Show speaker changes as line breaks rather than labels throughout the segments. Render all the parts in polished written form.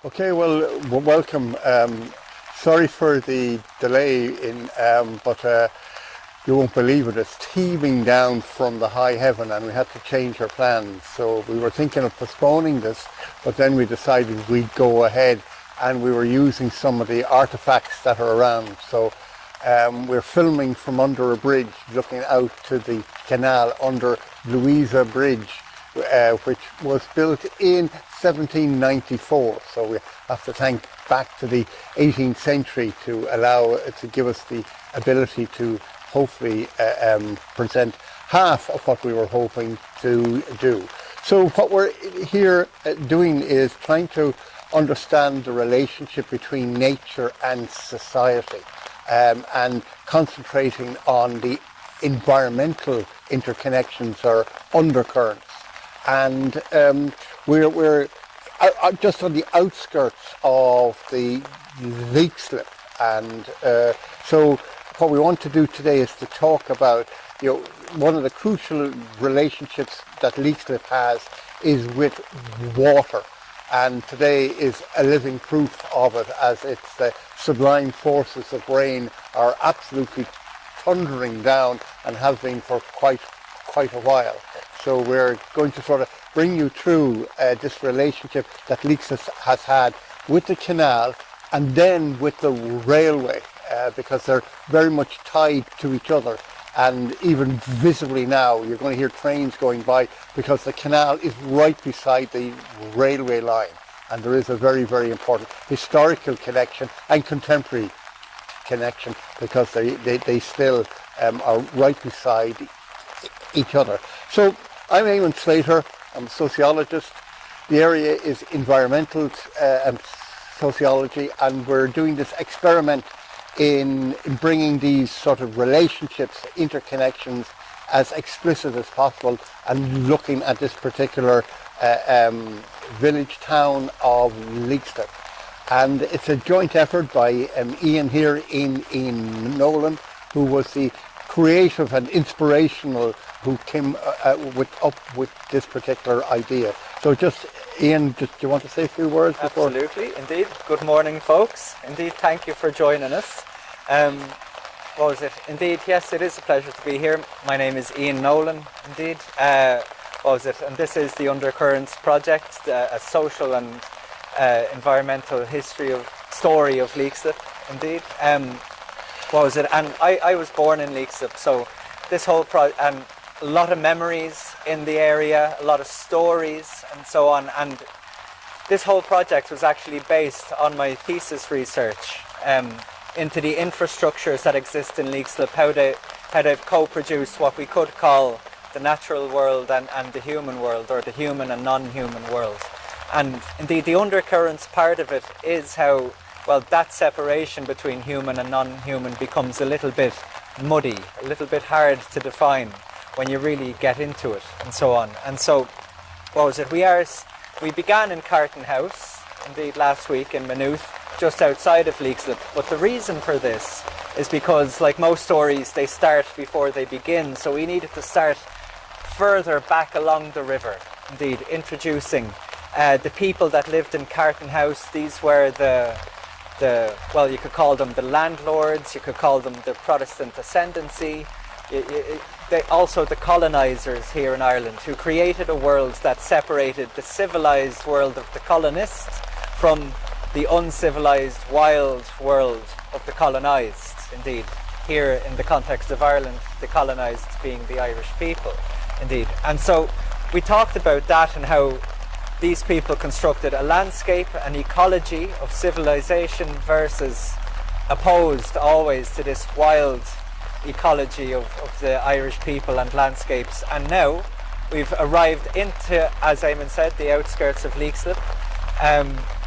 Okay, well, welcome. Sorry for the delay but you won't believe it. It's teeming down from the high heaven, and we had to change our plans. So we were thinking of postponing this, but then we decided we'd go ahead, and we were using some of the artifacts that are around. So we're filming from under a bridge, looking out to the canal under Louisa Bridge, which was built in 1794. So we have to thank back to the 18th century to give us the ability to hopefully present half of what we were hoping to do. So what we're here doing is trying to understand the relationship between nature and society, and concentrating on the environmental interconnections or undercurrents. And we're just on the outskirts of the Leixlip, and so what we want to do today is to talk about, one of the crucial relationships that Leixlip has is with water, and today is a living proof of it, as it's the sublime forces of rain are absolutely thundering down and have been for quite a while. So we're going to sort of bring you through this relationship that Leixlip has had with the canal and then with the railway, because they're very much tied to each other. And even visibly now, you're going to hear trains going by because the canal is right beside the railway line. And there is a very, very important historical connection and contemporary connection, because they still are right beside each other. So I'm Eamon Slater, I'm a sociologist. The area is environmental and sociology, and we're doing this experiment in bringing these sort of relationships, interconnections, as explicit as possible, and looking at this particular village town of Leixlip. And it's a joint effort by Ian here in Nolan, who was the creative and inspirational, who came up with this particular idea. So just, Ian, do you want to say a few words before?
Absolutely, indeed. Good morning, folks. Indeed, thank you for joining us. What was it? Indeed, yes, it is a pleasure to be here. My name is Ian Nolan, indeed. What was it? And this is the Undercurrents project, a social and environmental story of Leixlip, indeed. What was it? And I was born in Leixlip, so this whole and a lot of memories in the area, a lot of stories and so on. And this whole project was actually based on my thesis research into the infrastructures that exist in Leixlip, how they've co-produced what we could call the natural world and the human world, or the human and non-human world. And indeed the undercurrents part of it is how, well, that separation between human and non-human becomes a little bit muddy, a little bit hard to define when you really get into it, and so on. And so, what was it? We began in Carton House, indeed, last week in Maynooth, just outside of Leixlip. But the reason for this is because, like most stories, they start before they begin. So we needed to start further back along the river, indeed, introducing the people that lived in Carton House. These were well, you could call them the landlords, you could call them the Protestant ascendancy, also the colonizers here in Ireland, who created a world that separated the civilized world of the colonists from the uncivilized, wild world of the colonized. Indeed, here in the context of Ireland, the colonized being the Irish people, indeed. And so we talked about that and how these people constructed a landscape, an ecology of civilization versus opposed always to this wild ecology of the Irish people and landscapes. And now we've arrived into, as Eamon said, the outskirts of Leixlip,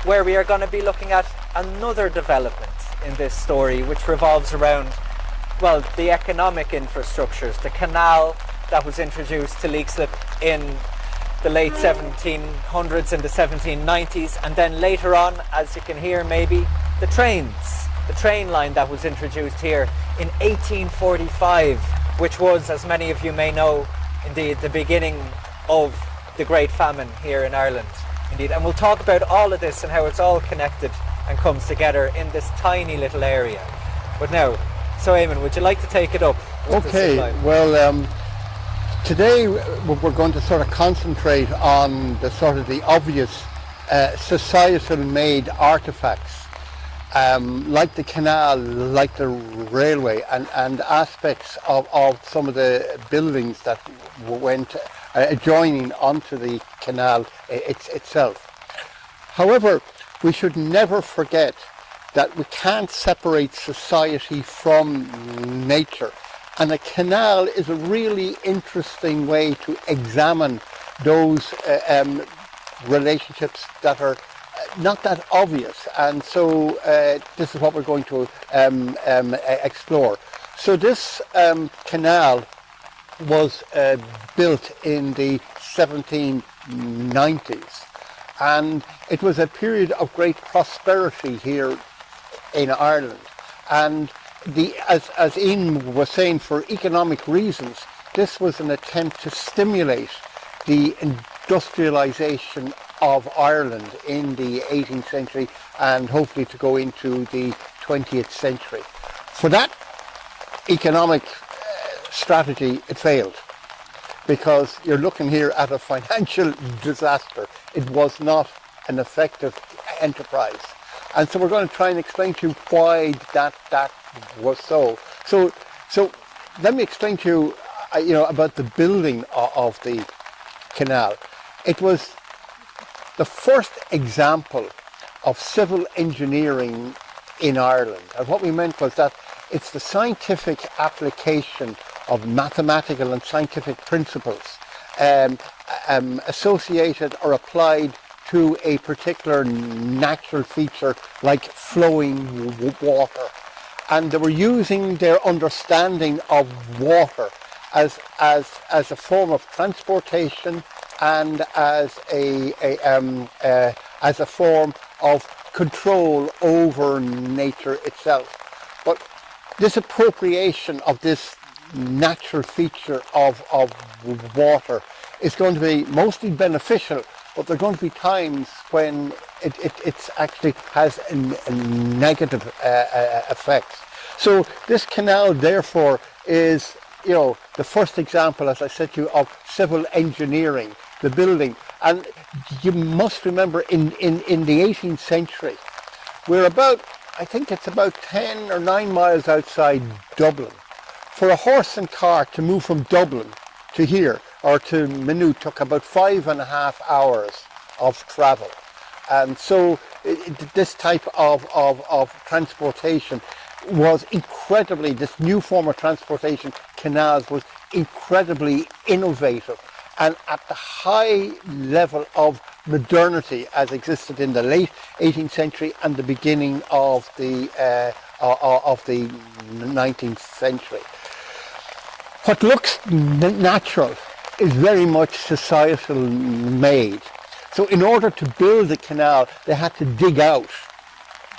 where we are going to be looking at another development in this story, which revolves around, well, the economic infrastructures, the canal that was introduced to Leixlip in the late 1700s and the 1790s, and then later on, as you can hear maybe, the train line that was introduced here in 1845, which was, as many of you may know, indeed the beginning of the Great Famine here in Ireland. indeed. And we'll talk about all of this and how it's all connected and comes together in this tiny little area. But now, so Eamon, would you like to take it up?
Okay, well, today we're going to sort of concentrate on the obvious societal made artifacts, like the canal, like the railway, and aspects of some of the buildings that went adjoining onto the canal itself. However, we should never forget that we can't separate society from nature. And a canal is a really interesting way to examine those relationships that are not that obvious. And so this is what we're going to explore. So this canal was built in the 1790s. And it was a period of great prosperity here in Ireland. And as Ian was saying, for economic reasons, this was an attempt to stimulate the industrialisation of Ireland in the 18th century and hopefully to go into the 20th century. For that economic strategy, it failed, because you're looking here at a financial disaster. It was not an effective enterprise. And so we're going to try and explain to you why that was so. So let me explain to you, about the building of the canal. It was the first example of civil engineering in Ireland. And what we meant was that it's the scientific application of mathematical and scientific principles associated or applied to a particular natural feature like flowing water. And they were using their understanding of water as a form of transportation and as a form of control over nature itself. But this appropriation of this natural feature of water is going to be mostly beneficial, but there are going to be times when it actually has a negative effects. So this canal, therefore, is the first example, as I said to you, of civil engineering, the building. And you must remember, in the 18th century, we're about, I think it's about 10 or 9 miles outside Dublin. For a horse and cart to move from Dublin to here, or to Maynooth, took about 5.5 hours of travel. And so this type of transportation was incredibly, this new form of transportation, canals, was incredibly innovative and at the high level of modernity as existed in the late 18th century and the beginning of the 19th century. What looks natural is very much societal made. So in order to build the canal, they had to dig out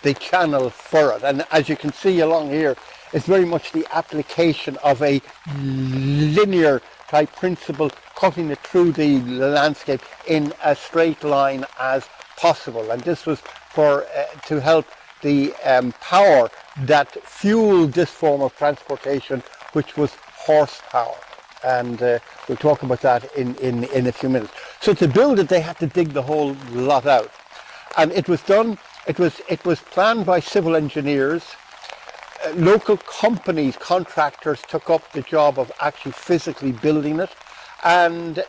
the channel for it. And as you can see along here, it's very much the application of a linear type principle, cutting it through the landscape in a straight line as possible. And this was for to help the power that fueled this form of transportation, which was horsepower. And we'll talk about that in a few minutes. So to build it, they had to dig the whole lot out. And it was done, it was planned by civil engineers. Local companies, contractors took up the job of actually physically building it. And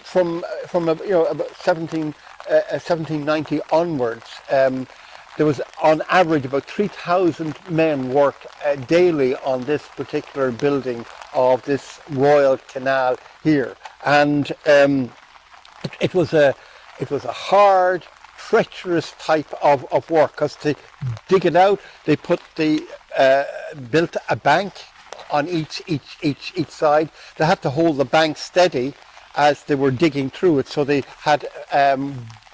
from about 1790 onwards, there was on average about 3,000 men worked daily on this particular building of this royal canal here. And it was a hard, treacherous type of work, because to dig it out, they built a bank on each side. They had to hold the bank steady as they were digging through it, so they had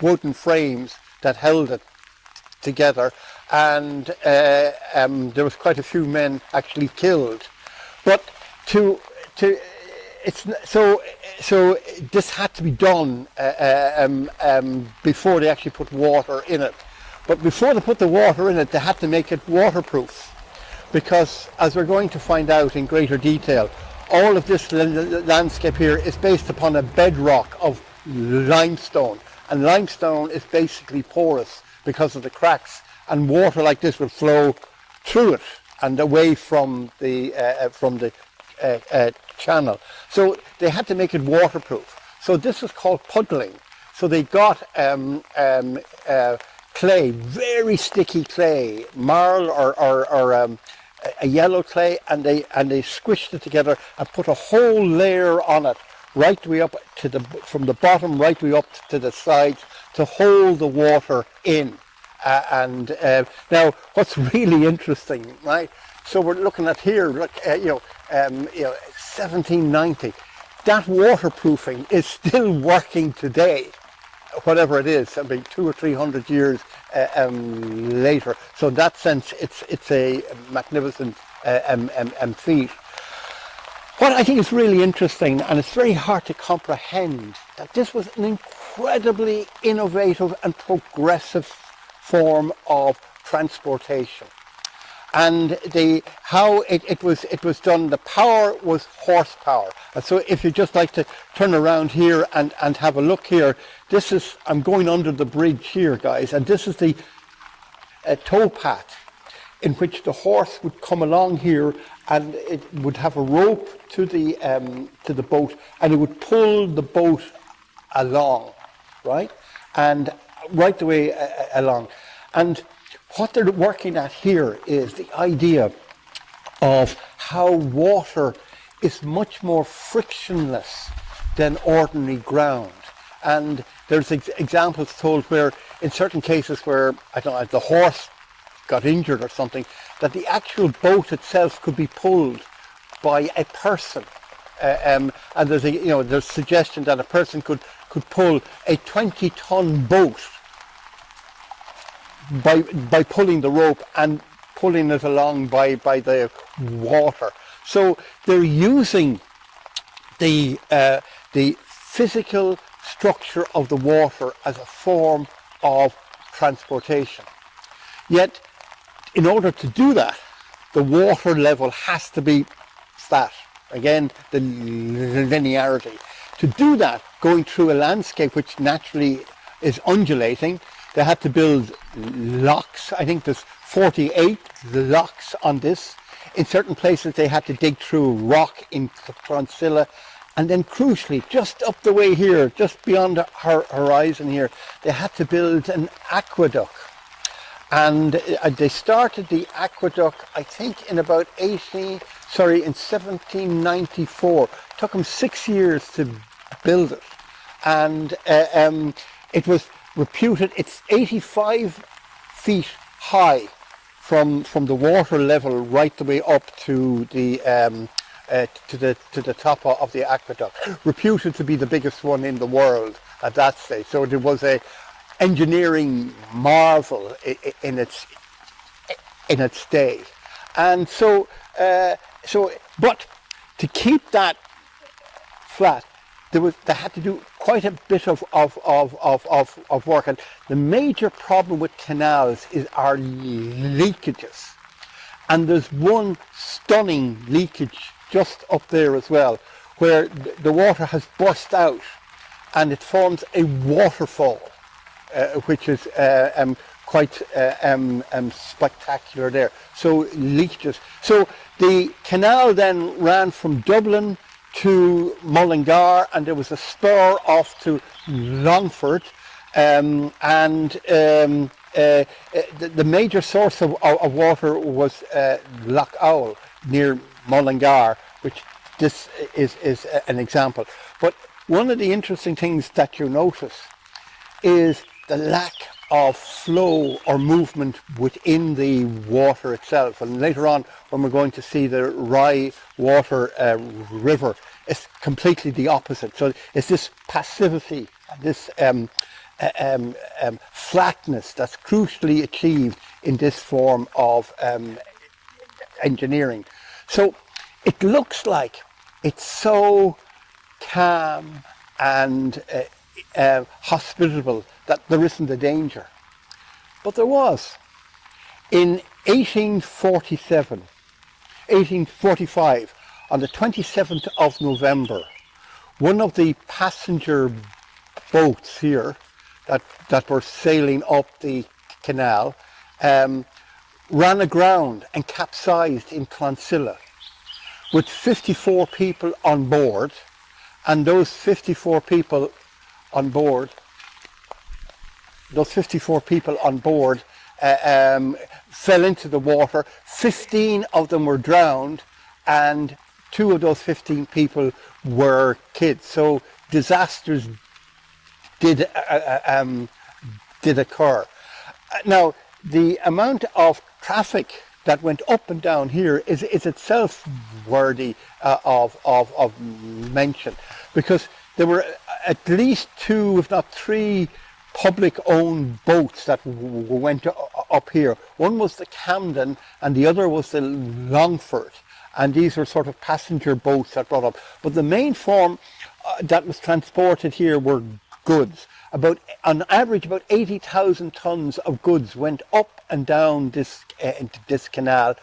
wooden frames that held it together, and there was quite a few men actually killed. But to so this had to be done before they actually put water in it. But before they put the water in it, they had to make it waterproof, because as we're going to find out in greater detail, all of this landscape here is based upon a bedrock of limestone, and limestone is basically porous because of the cracks, and water like this will flow through it and away from the channel. So they had to make it waterproof. So this was called puddling. So they got clay, very sticky clay, marl or a yellow clay, and they squished it together and put a whole layer on it, right way up to from the bottom right way up to the sides, to hold the water in. Now, what's really interesting, right? So we're looking at here, look, 1790. That waterproofing is still working today, whatever it is. I mean, 200 or 300 years later. So in that sense, it's a magnificent feat. What I think is really interesting, and it's very hard to comprehend, that this was an incredibly innovative and progressive form of transportation. And how it was done, the power was horsepower. And so if you just like to turn around here and have a look here, this is, I'm going under the bridge here, guys, and this is the towpath in which the horse would come along here, and it would have a rope to the boat, and it would pull the boat along, right? And right the way along. And what they're working at here is the idea of how water is much more frictionless than ordinary ground. And there's examples told where, in certain cases where, I don't know, the horse got injured or something, that the actual boat itself could be pulled by a person. And there's suggestion that a person could pull a 20-ton boat by pulling the rope and pulling it along by the water. So they're using the physical structure of the water as a form of transportation. Yet, in order to do that, the water level has to be flat. Again, the linearity. To do that, going through a landscape which naturally is undulating, they had to build locks. I think there's 48 locks on this. In certain places they had to dig through rock in Clonsilla. And then crucially, just up the way here, just beyond the horizon here, they had to build an aqueduct. And they started the aqueduct, I think, in 1794. It took them 6 years to build it. And it was reputed, it's 85 feet high from the water level right the way up to the top of the aqueduct. Reputed to be the biggest one in the world at that stage. So there was a engineering marvel in its day. And but to keep that flat, they had to do quite a bit of work. And the major problem with canals are leakages. And there's one stunning leakage just up there as well, where the water has burst out and it forms a waterfall, which is quite spectacular there. So leakages. So the canal then ran from Dublin to Mullingar, and there was a spur off to Longford, the major source of water was Loch Owl near Mullingar, which this is an example. But one of the interesting things that you notice is the lack of flow or movement within the water itself. And later on, when we're going to see the Rye Water River, it's completely the opposite. So it's this passivity, this flatness that's crucially achieved in this form of engineering. So it looks like it's so calm and hospitable, that there isn't a danger. But there was. In 1845, on the 27th of November, one of the passenger boats here that were sailing up the canal ran aground and capsized in Clonsilla with 54 people on board, and those 54 people on board fell into the water. 15 of them were drowned, and 2 of those 15 people were kids. So disasters did occur. Now, the amount of traffic that went up and down here is itself worthy of mention, because there were at least 2, if not 3, public-owned boats that went up here. One was the Camden and the other was the Longford, and these were sort of passenger boats that brought up. But the main form that was transported here were goods. On average, about 80,000 tons of goods went up and down this canal.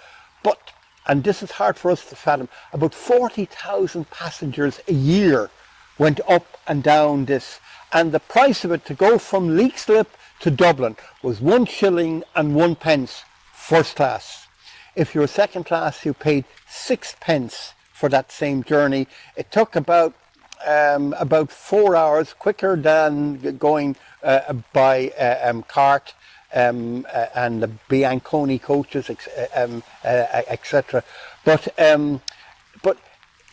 But, and this is hard for us to fathom, about 40,000 passengers a year went up and down this. And the price of it to go from Leixlip to Dublin was 1 shilling and 1 pence first class. If you were second class, you paid 6 pence for that same journey. It took about 4 hours, quicker than going by cart and the Bianconi coaches, etc. But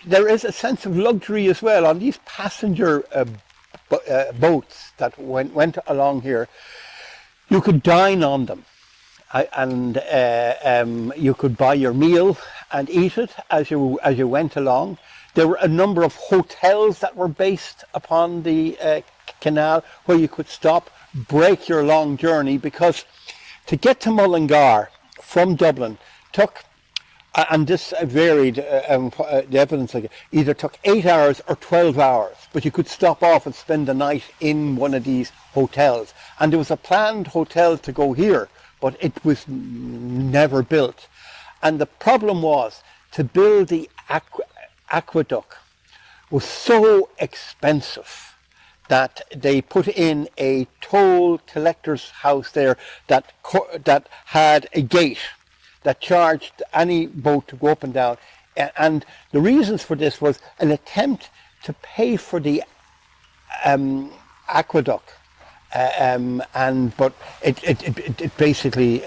there is a sense of luxury as well on these passenger boats that went along here. You could dine on them, and you could buy your meal and eat it as you went along. There were a number of hotels that were based upon the canal where you could stop, break your long journey, because to get to Mullingar from Dublin took, and this varied, the evidence either took 8 hours or 12 hours, but you could stop off and spend the night in one of these hotels. And there was a planned hotel to go here, but it was never built. And the problem was, to build the aqueduct was so expensive that they put in a toll collector's house there that had a gate that charged any boat to go up and down. And the reasons for this was an attempt to pay for the aqueduct, but it basically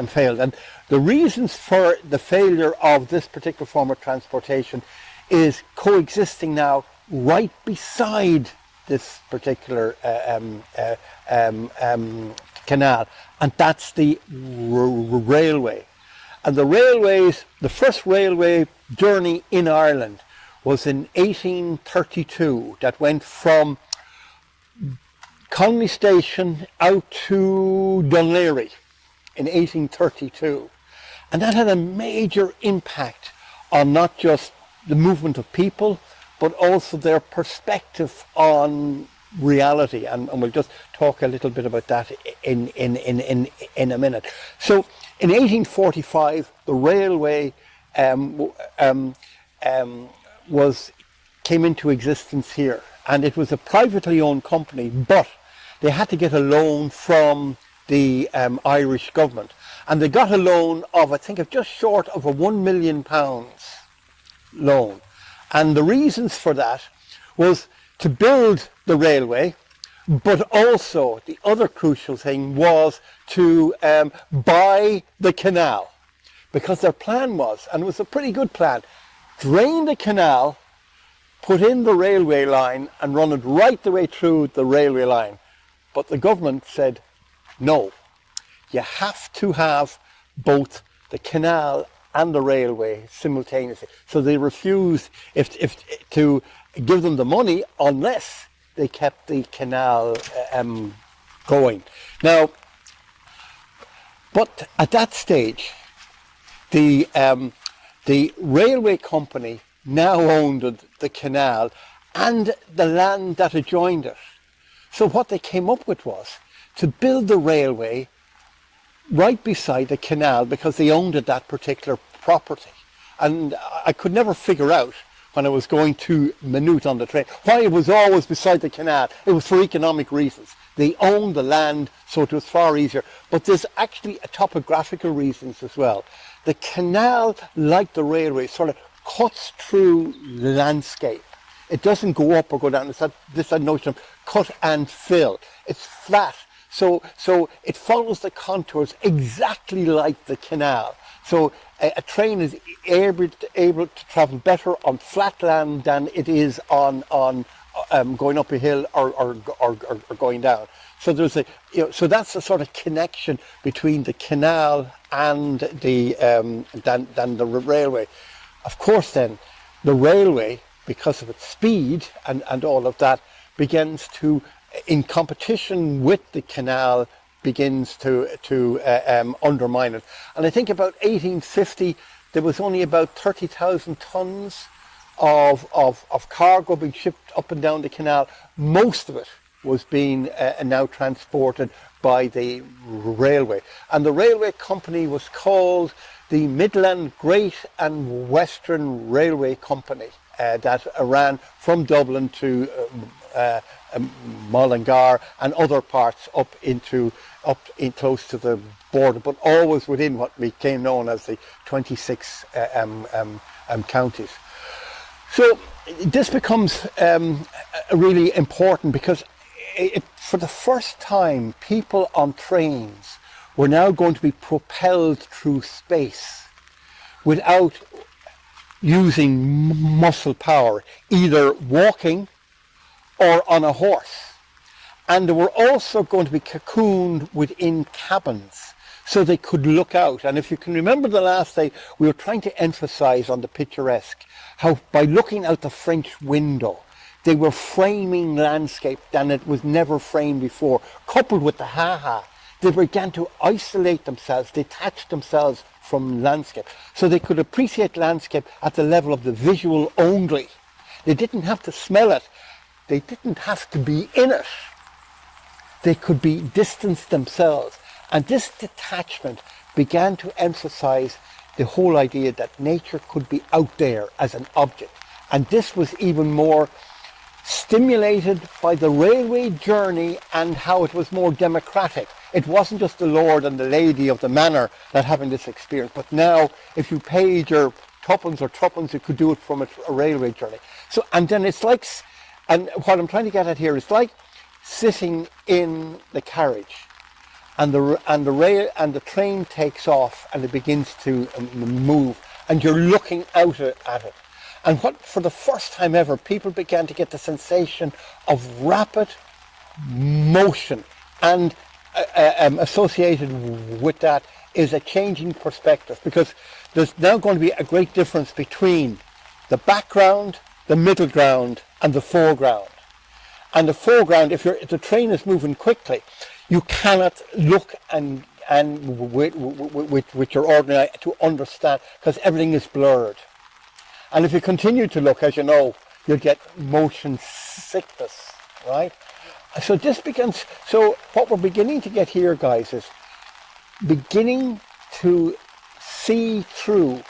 failed. And the reasons for the failure of this particular form of transportation is coexisting now right beside this particular canal, and that's the railway. And the first railway journey in Ireland was in 1832, that went from Conley Station out to Dunleary in 1832. And that had a major impact on not just the movement of people, but also their perspective on reality. And we'll just talk a little bit about that in a minute. So in 1845, the railway came into existence here, and it was a privately owned company, but they had to get a loan from the Irish government, and they got a loan of, I think, of just short of a £1 million loan. And the reasons for that was to build the railway, but also the other crucial thing was to buy the canal, because their plan was, and it was a pretty good plan, drain the canal, put in the railway line and run it right the way through the railway line. But the government said, no, you have to have both the canal and the railway simultaneously. So they refused to give them the money unless they kept the canal going. Now, but at that stage, the railway company now owned the canal, and the land that adjoined it. So what they came up with was to build the railway right beside the canal because they owned that particular property. And I could never figure out when I was going to Maynooth on the train why it was always beside the canal. It was for economic reasons. They owned the land, so it was far easier. But there's actually a topographical reasons as well. The canal, like the railway, sort of cuts through the landscape. It doesn't go up or go down. It's this notion of cut and fill. It's flat. So it follows the contours exactly like the canal. So a train is able to travel better on flat land than it is on going up a hill or going down. So there's so that's a sort of connection between the canal and the than the railway. Of course, then the railway, because of its speed and all of that, begins to, in competition with the canal, begins to undermine it. And I think about 1850, there was only about 30,000 tons of cargo being shipped up and down the canal. Most of it was being now transported by the railway. And the railway company was called the Midland Great and Western Railway Company, that ran from Dublin to Mullingar and other parts up in close to the border, but always within what became known as the 26 counties. So this becomes really important because for the first time, people on trains were now going to be propelled through space without using muscle power, either walking or on a horse. And they were also going to be cocooned within cabins so they could look out. And if you can remember the last day, we were trying to emphasize on the picturesque how by looking out the French window, they were framing landscape than it was never framed before, coupled with the ha-ha. They began to isolate themselves, detach themselves from landscape, so they could appreciate landscape at the level of the visual only. They didn't have to smell it. They didn't have to be in it. They could be distanced themselves. And this detachment began to emphasize the whole idea that nature could be out there as an object. And this was even more stimulated by the railway journey and how it was more democratic. It wasn't just the lord and the lady of the manor that having this experience, but now if you paid your tuppence or threepence, you could do it from a railway journey. So, and then it's like, and what I'm trying to get at here is like sitting in the carriage, and the train takes off and it begins to move, and you're looking out at it. And what, for the first time ever, people began to get the sensation of rapid motion, and associated with that is a changing perspective, because there's now going to be a great difference between the background, the middle ground, and the foreground. And the foreground, if the train is moving quickly, you cannot look and with your ordinary eye to understand, because everything is blurred. And if you continue to look, as you know, you'll get motion sickness, right? So this begins, so what we're beginning to get here, guys, is beginning to see through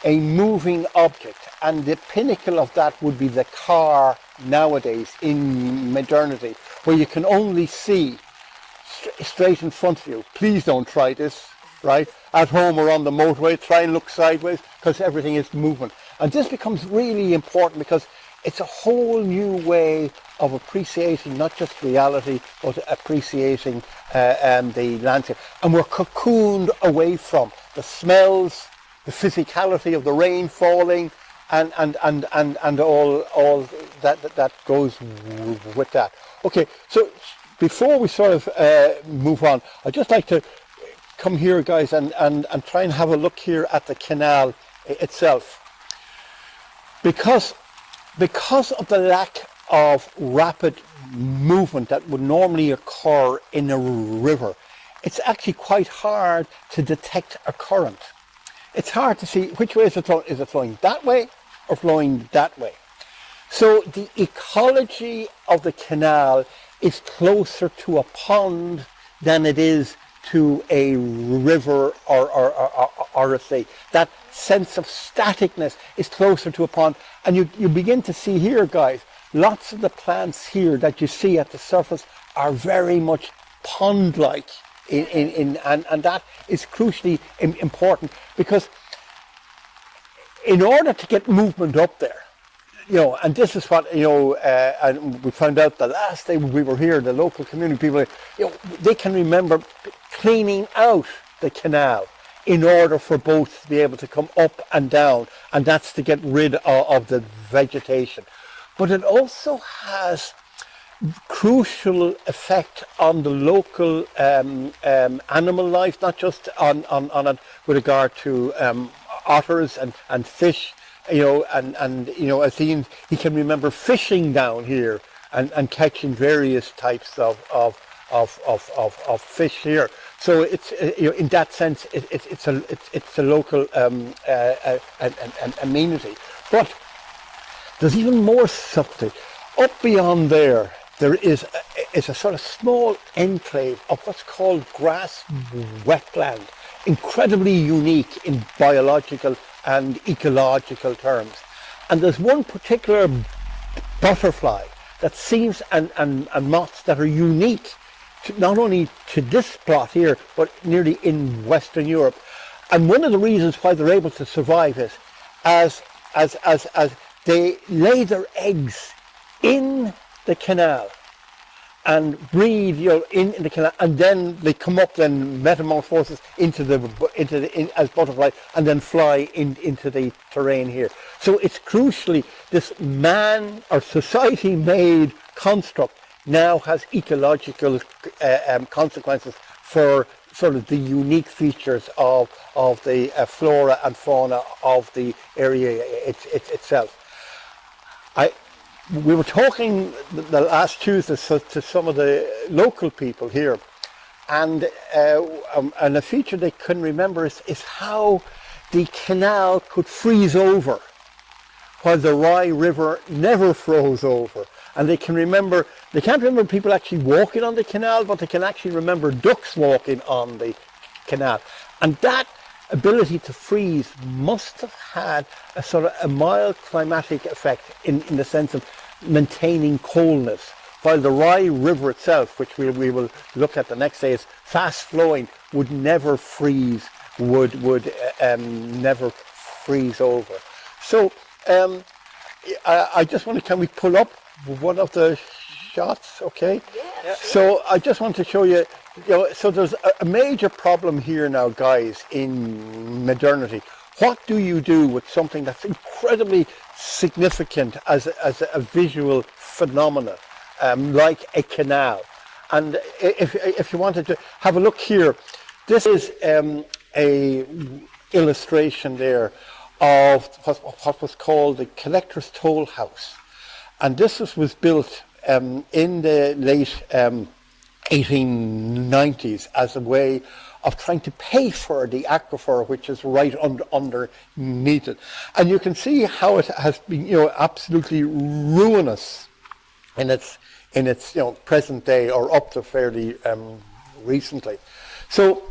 a moving object. And the pinnacle of that would be the car nowadays in modernity, where you can only see straight in front of you. Please don't try this, right? At home or on the motorway, try and look sideways, because everything is movement. And this becomes really important because it's a whole new way of appreciating not just reality, but appreciating the landscape. And we're cocooned away from the smells, the physicality of the rain falling, and all that goes with that. Okay, so before we sort of move on, I'd just like to come here, guys, and try and have a look here at the canal itself. Because of the lack of rapid movement that would normally occur in a river, it's actually quite hard to detect a current. It's hard to see which way is it flowing. Is it flowing that way or flowing that way? So the ecology of the canal is closer to a pond than it is to a river or a sea. That sense of staticness is closer to a pond. And you begin to see here, guys, lots of the plants here that you see at the surface are very much pond-like. And that is crucially important, because in order to get movement up there, and this is what, and we found out the last day we were here, the local community people, they can remember cleaning out the canal in order for boats to be able to come up and down, and that's to get rid of the vegetation. But it also has crucial effect on the local animal life, not just on it with regard to otters and fish, and as he can remember fishing down here and catching various types of fish here. So it's in that sense it's a local amenity. But there's even more subtlety. Up beyond there is a sort of small enclave of what's called grass wetland, incredibly unique in biological and ecological terms. And there's one particular butterfly that seems, and moths that are unique not only to this plot here, but nearly in Western Europe. And one of the reasons why they're able to survive is as they lay their eggs in the canal and breed, in the canal, and then they come up, then metamorphosis as butterflies, and then fly into the terrain here. So it's crucially this man or society-made construct now has ecological consequences for sort of the unique features of the flora and fauna of the area itself. We were talking the last Tuesday to some of the local people here, and a feature they couldn't remember is how the canal could freeze over, while the Rye River never froze over. And they can't remember people actually walking on the canal, but they can actually remember ducks walking on the canal. And that ability to freeze must have had a sort of a mild climatic effect in the sense of maintaining coldness, while the Rye River itself, which we will look at the next day, is fast flowing, would never freeze, would never freeze over. So I just want to, can we pull up one of the shots, okay?
Yeah.
So I just want to show you, so there's a major problem here now, guys, in modernity. What do you do with something that's incredibly significant as a visual phenomena, like a canal? And if you wanted to have a look here, this is a illustration there of what was called the Collector's Toll House. And this was built in the late 1890s as a way of trying to pay for the aquifer, which is right underneath it. And you can see how it has been, absolutely ruinous in its present day, or up to fairly recently. So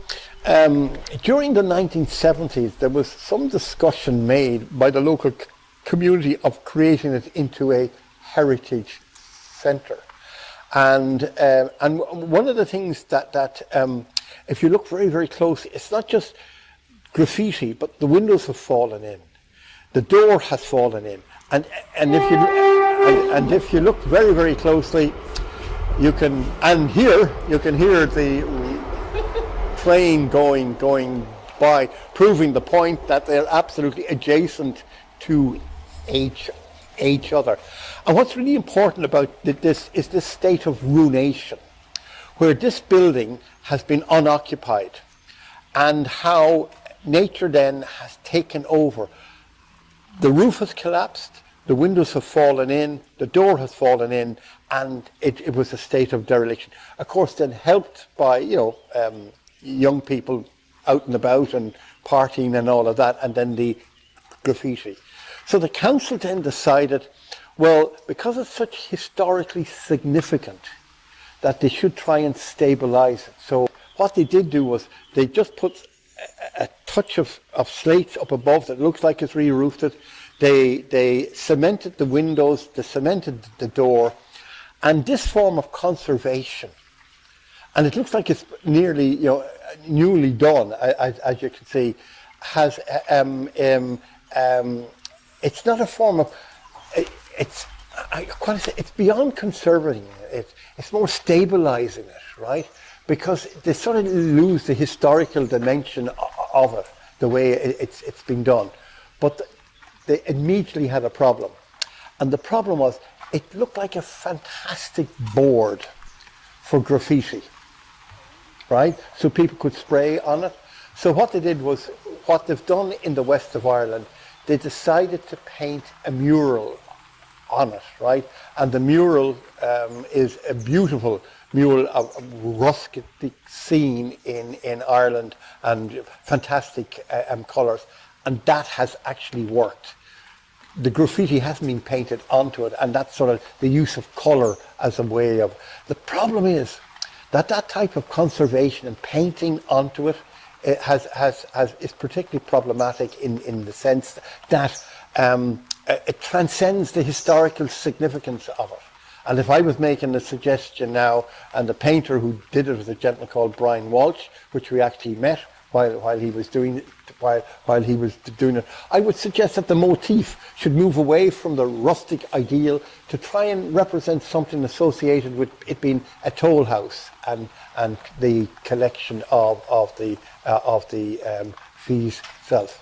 during the 1970s, there was some discussion made by the local community of creating it into a heritage centre. And one of the things that if you look very, very closely, it's not just graffiti, but the windows have fallen in, the door has fallen in, and if you look very, very closely, you can hear the train going by, proving the point that they're absolutely adjacent to each other. And what's really important about this is this state of ruination, where this building has been unoccupied, and how nature then has taken over. The roof has collapsed, the windows have fallen in, the door has fallen in, and it was a state of dereliction. Of course, then helped by young people out and about and partying and all of that, and then the graffiti. So the council then decided, Well, because it's such historically significant that they should try and stabilize it. So what they did do was they just put a touch of slates up above that looks like it's re-roofed it. They cemented the windows, they cemented the door, and this form of conservation, and it looks like it's nearly, newly done, as you can see, has it's not a form of it's beyond conserving it. It's more stabilizing it, right? Because they sort of lose the historical dimension of it, the way it's been done. But they immediately had a problem. And the problem was, it looked like a fantastic board for graffiti, right? So people could spray on it. So what they did was, what they've done in the west of Ireland, they decided to paint a mural on it, right? And the mural is a beautiful mural of rustic scene in Ireland, and fantastic colours, and that has actually worked. The graffiti hasn't been painted onto it, and that's sort of the use of colour as a way of... The problem is that that type of conservation and painting onto it, is particularly problematic in the sense that it transcends the historical significance of it. And if I was making a suggestion now, and the painter who did it was a gentleman called Brian Walsh, which we actually met while he was doing it, I would suggest that the motif should move away from the rustic ideal to try and represent something associated with it being a toll house and the collection of the fees itself.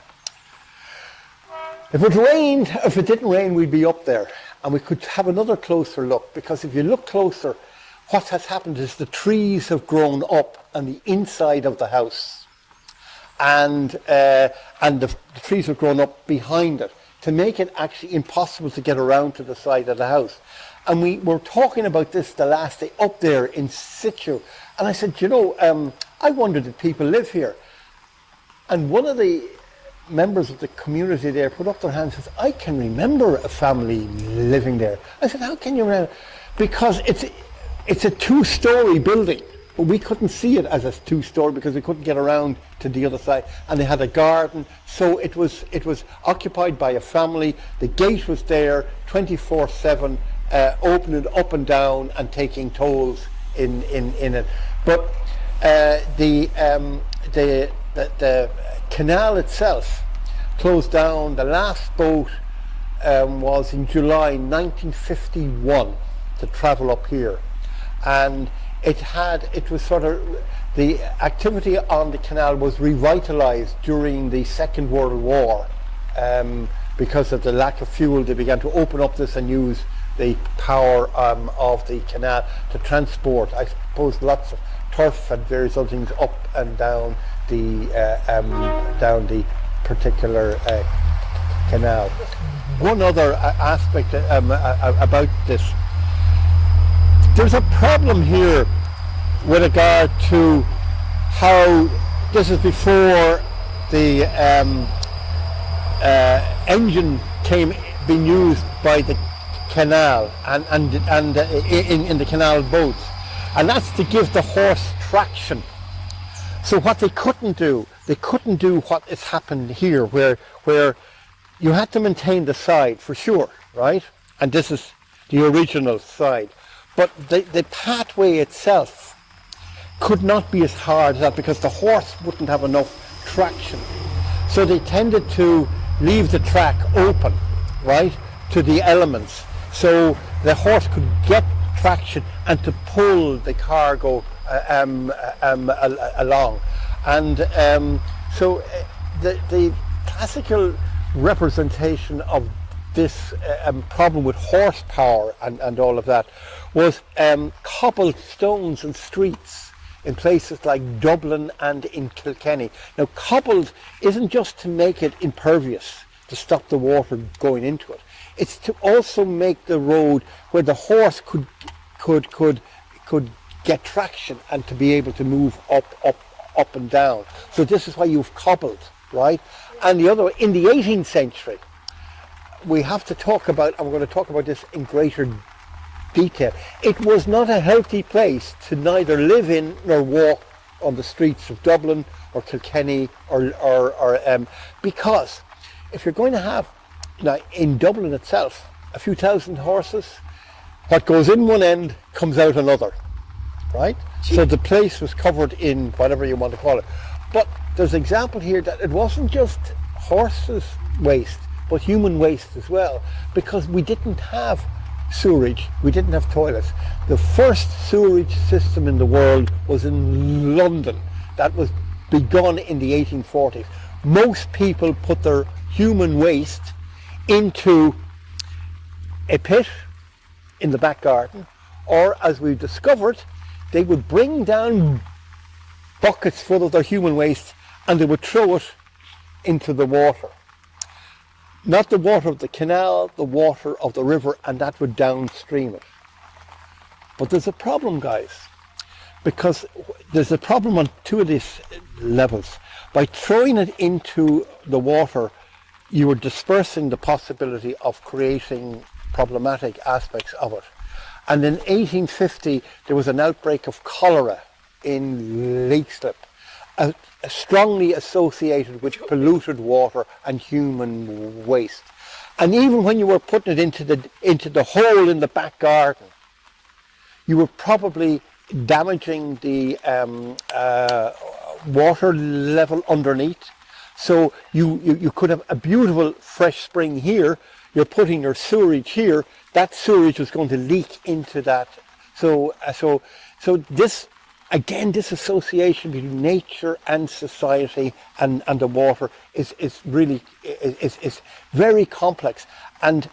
If it rained, if it didn't rain, we'd be up there, and we could have another closer look, because if you look closer, what has happened is the trees have grown up on the inside of the house, and the trees have grown up behind it to make it actually impossible to get around to the side of the house. And we were talking about this the last day up there in situ, and I said, I wondered if people live here. And one of the members of the community there put up their hands and says, I can remember a family living there. I said, how can you remember? Because it's a two-story building, but we couldn't see it as a two-story because we couldn't get around to the other side, and they had a garden, so it was occupied by a family. The gate was there 24/7, opening up and down and taking tolls in it. But the canal itself closed down. The last boat was in July 1951 to travel up here, and it was sort of, the activity on the canal was revitalized during the Second World War. Because of the lack of fuel, they began to open up this and use the power of the canal to transport, I suppose, lots of turf and various other things up and down the particular canal. One other aspect about this, there's a problem here with regard to how this is before the engine being used by the canal and in the canal boats, and that's to give the horse traction. So what they couldn't do what has happened here, where you had to maintain the side for sure, right? And this is the original side, but the pathway itself could not be as hard as that because the horse wouldn't have enough traction. So they tended to leave the track open, right, to the elements, so the horse could get traction and to pull the cargo along. And so the classical representation of this problem with horsepower and all of that was cobbled stones and streets in places like Dublin and in Kilkenny. Now, cobbled isn't just to make it impervious, to stop the water going into it. It's to also make the road where the horse could get traction and to be able to move up and down. So this is why you've cobbled, right? And the other, in the 18th century, we have to talk about, and we're going to talk about this in greater detail. It was not a healthy place to neither live in nor walk on the streets of Dublin or Kilkenny or because if you're going to have, now in Dublin itself, a few thousand horses, what goes in one end comes out another, right? So the place was covered in whatever you want to call it. But there's an example here that it wasn't just horses waste, but human waste as well, because we didn't have sewerage, we didn't have toilets. The first sewerage system in the world was in London. That was begun in the 1840s. Most people put their human waste into a pit in the back garden, or as we've discovered, they would bring down buckets full of their human waste and they would throw it into the water. Not the water of the canal, the water of the river, and that would downstream it. But there's a problem, guys, because there's a problem on two of these levels. By throwing it into the water, you were dispersing the possibility of creating problematic aspects of it. And in 1850, there was an outbreak of cholera in Leixlip, strongly associated with polluted water and human waste. And even when you were putting it into the hole in the back garden, you were probably damaging the water level underneath. So you could have a beautiful fresh spring here, you're putting your sewerage here, that sewerage was going to leak into that. So this, again, this association between nature and society and the water is really very complex. And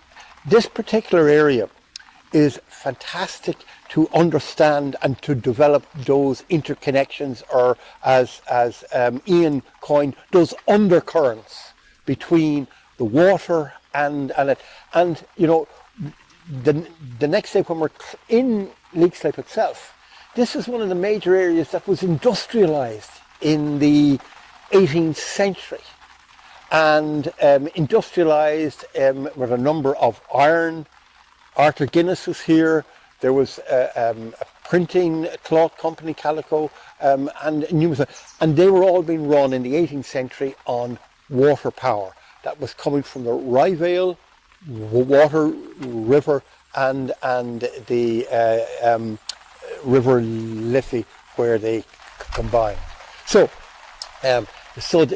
this particular area is fantastic to understand and to develop those interconnections, or as Ian coined, those undercurrents between the water and it. And you know, the next day when we're in Leixlip itself, this is one of the major areas that was industrialized in the 18th century, and industrialized with a number of iron. Arthur Guinness was here. There was a printing cloth company, Calico, and numerous, and they were all being run in the 18th century on water power that was coming from the Rye Vale water river and the River Liffey, where they combine. So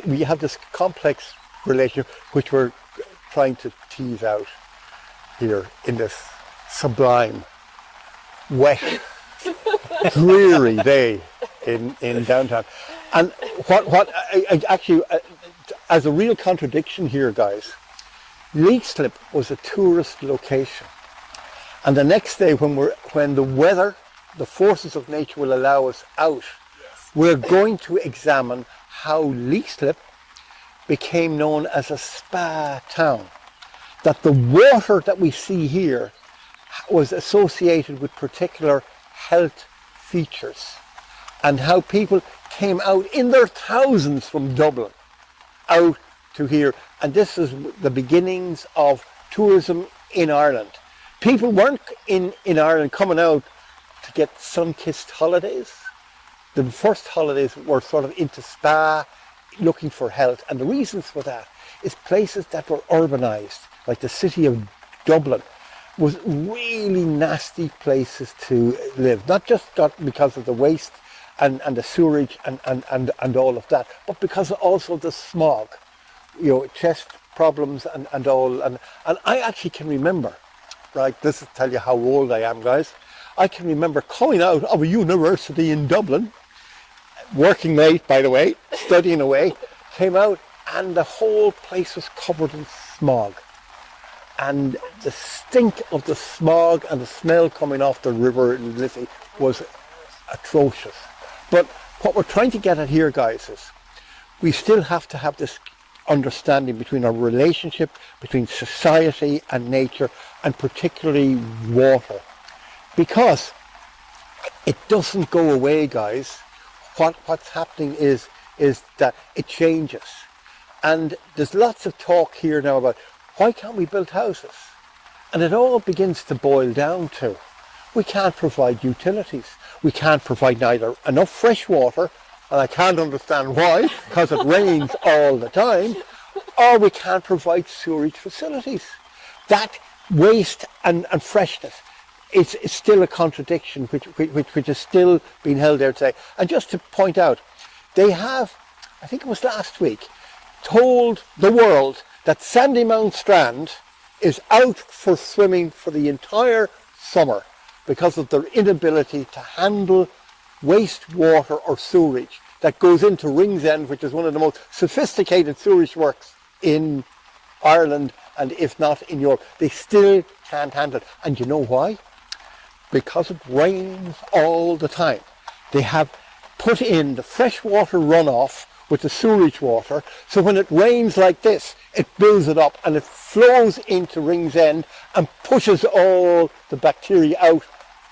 we have this complex relationship which we're trying to tease out here in this sublime, wet, dreary day in downtown. And what I actually, as a real contradiction here, guys, Leixlip was a tourist location, and the next day when the weather, the forces of nature will allow us out, we're going to examine how Leixlip became known as a spa town. That the water that we see here was associated with particular health features, and how people came out in their thousands from Dublin out to here. And this is the beginnings of tourism in Ireland. People weren't in Ireland coming out to get sun-kissed holidays. The first holidays were sort of into spa, looking for health, and the reasons for that is places that were urbanized, like the city of Dublin, was really nasty places to live. Not just because of the waste and the sewerage and all of that, but because also the smog, you know, chest problems and all. And I actually can remember, right, this will tell you how old I am, guys. I can remember coming out of a university in Dublin, working late, by the way, studying away, came out and the whole place was covered in smog. And the stink of the smog and the smell coming off the river Liffey was atrocious. But what we're trying to get at here, guys, is we still have to have this understanding between our relationship between society and nature, and particularly water. Because it doesn't go away, guys. What's happening is that it changes. And there's lots of talk here now about why can't we build houses? And it all begins to boil down to, we can't provide utilities. We can't provide neither enough fresh water, and I can't understand why, because it rains all the time, or we can't provide sewerage facilities. That waste and freshness is still a contradiction which is still being held there today. And just to point out, they have, I think it was last week, told the world that Sandymount Strand is out for swimming for the entire summer because of their inability to handle wastewater or sewerage that goes into Ringsend, which is one of the most sophisticated sewerage works in Ireland and if not in Europe. They still can't handle it. And you know why? Because it rains all the time. They have put in the freshwater runoff with the sewerage water, so when it rains like this, it builds it up and it flows into Ringsend and pushes all the bacteria out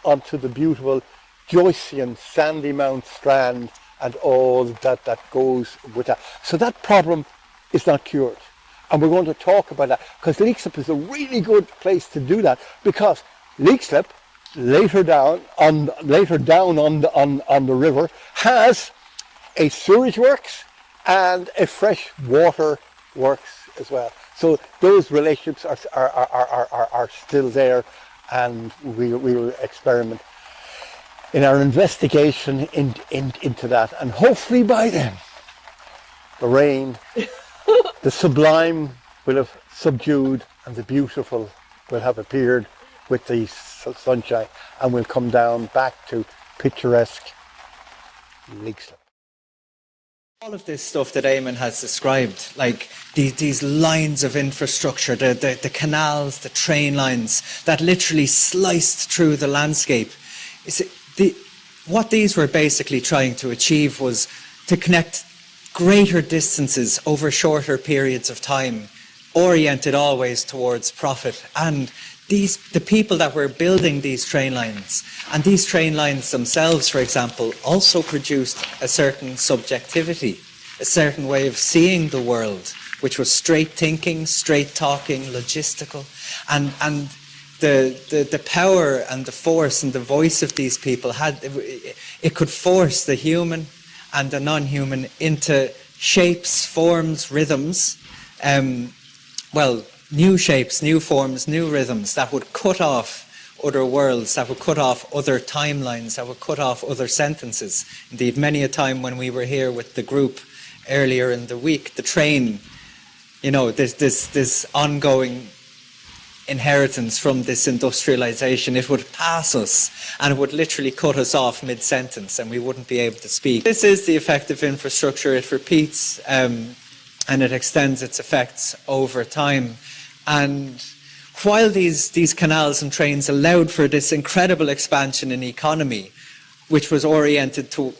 onto the beautiful Joycean Sandymount Strand and all that goes with that. So that problem is not cured. And we're going to talk about that because Leixlip is a really good place to do that, because Leixlip, later down on the river, has a sewage works and a fresh water works as well. So those relationships are still there, and we will experiment in our investigation into that. And hopefully by then, the rain, the sublime will have subdued and the beautiful will have appeared with the sunshine, and we'll come down back to picturesque Leixlip.
All of this stuff that Eamon has described, like these lines of infrastructure, the canals, the train lines that literally sliced through the landscape, what these were basically trying to achieve was to connect greater distances over shorter periods of time, oriented always towards profit. And the people that were building these train lines, and these train lines themselves, for example, also produced a certain subjectivity, a certain way of seeing the world, which was straight thinking, straight talking, logistical. And the power and the force and the voice of these people it could force the human and the non-human into shapes, forms, rhythms, new shapes, new forms, new rhythms that would cut off other worlds, that would cut off other timelines, that would cut off other sentences. Indeed, many a time when we were here with the group earlier in the week, the train, this ongoing inheritance from this industrialisation, it would pass us and it would literally cut us off mid-sentence and we wouldn't be able to speak. This is the effect of infrastructure. It repeats and it extends its effects over time. And while these canals and trains allowed for this incredible expansion in economy, which was oriented to,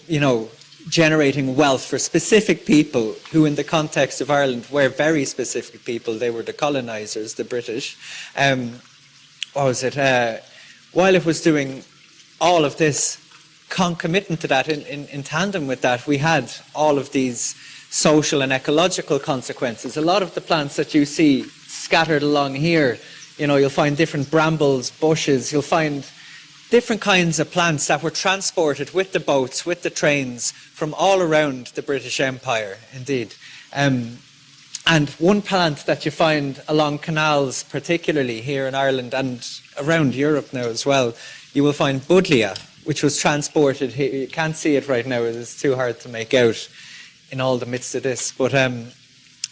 generating wealth for specific people who in the context of Ireland were very specific people, they were the colonisers, the British, while it was doing all of this, concomitant to that, in tandem with that, we had all of these social and ecological consequences. A lot of the plants that you see scattered along here, you'll find different brambles, bushes, you'll find different kinds of plants that were transported with the boats, with the trains, from all around the British Empire, indeed. And one plant that you find along canals, particularly here in Ireland and around Europe now as well, you will find Buddleia, which was transported here. You can't see it right now, it's too hard to make out in all the midst of this, but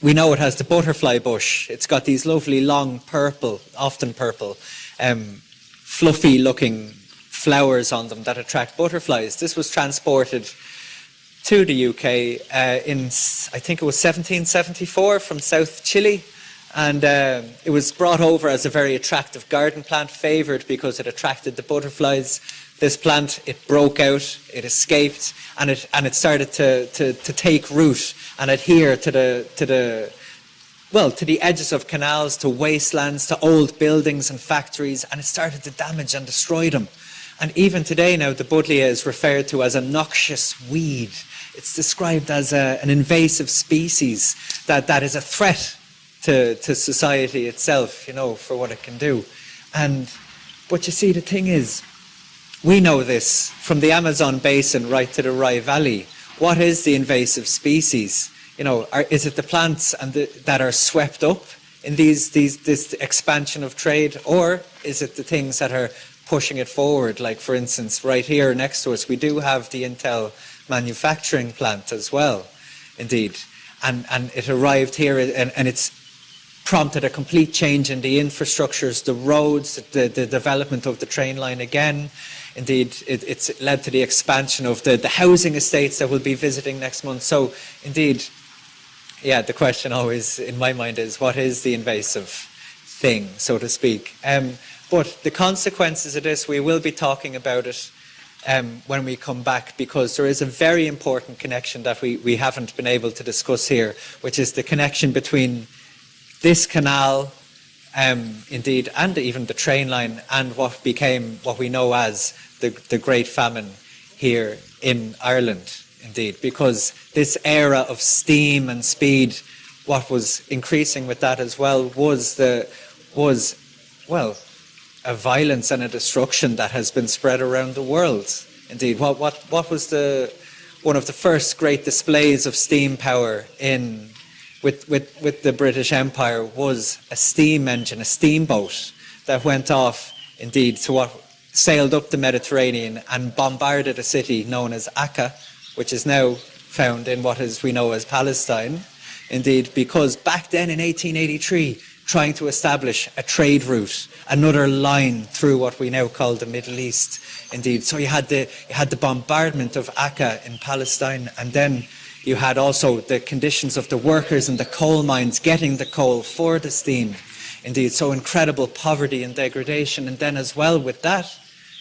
we know it has the butterfly bush. It's got these lovely long purple, often purple, fluffy looking flowers on them that attract butterflies. This was transported to the UK in, I think it was 1774 from South Chile, and it was brought over as a very attractive garden plant, favoured because it attracted the butterflies. This plant, it broke out, it escaped, and it started to take root and adhere to the edges of canals, to wastelands, to old buildings and factories, and it started to damage and destroy them. And even today now, the Buddleia is referred to as a noxious weed. It's described as an invasive species that is a threat to society itself, you know, for what it can do. But you see, the thing is, we know this from the Amazon basin right to the Rye Valley. What is the invasive species? You know, is it the plants that are swept up in this expansion of trade, or is it the things that are pushing it forward? Like, for instance, right here next to us, we do have the Intel manufacturing plant as well, indeed. And it arrived here, and it's prompted a complete change in the infrastructures, the roads, the development of the train line again. Indeed, it's led to the expansion of the housing estates that we'll be visiting next month. So, indeed, yeah, the question always in my mind is, what is the invasive thing, so to speak? But the consequences of this, we will be talking about it when we come back, because there is a very important connection that we haven't been able to discuss here, which is the connection between this canal, indeed, and even the train line, and what became what we know as the Great Famine here in Ireland, indeed, because this era of steam and speed, what was increasing with that as well was a violence and a destruction that has been spread around the world. Indeed, what was one of the first great displays of steam power with the British Empire was a steam engine, a steamboat that went off, indeed, to sailed up the Mediterranean and bombarded a city known as Acca, which is now found in what we know as Palestine, indeed, because back then in 1883, trying to establish a trade route, another line through what we now call the Middle East, indeed. So you had the bombardment of Acca in Palestine, and then you had also the conditions of the workers in the coal mines getting the coal for the steam, indeed. So incredible poverty and degradation, and then as well with that,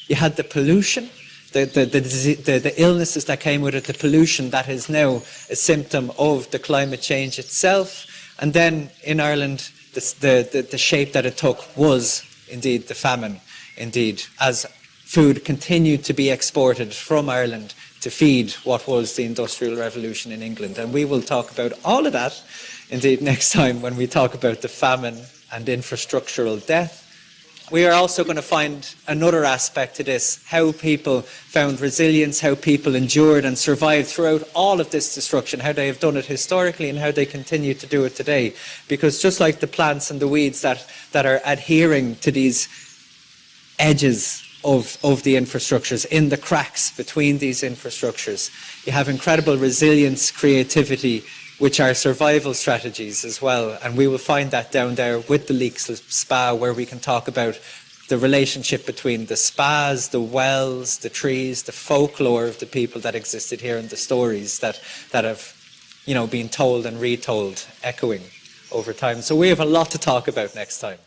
you had the pollution, the illnesses that came with it, the pollution that is now a symptom of the climate change itself. And then in Ireland, the shape that it took was indeed the famine, indeed, as food continued to be exported from Ireland to feed what was the Industrial Revolution in England. And we will talk about all of that, indeed, next time when we talk about the famine and infrastructural death. We are also going to find another aspect to this, how people found resilience, how people endured and survived throughout all of this destruction, how they have done it historically and how they continue to do it today. Because just like the plants and the weeds that are adhering to these edges of the infrastructures, in the cracks between these infrastructures, you have incredible resilience, creativity, which are survival strategies as well. And we will find that down there with the Leixlip Spa, where we can talk about the relationship between the spas, the wells, the trees, the folklore of the people that existed here, and the stories that have, you know, been told and retold, echoing over time. So we have a lot to talk about next time.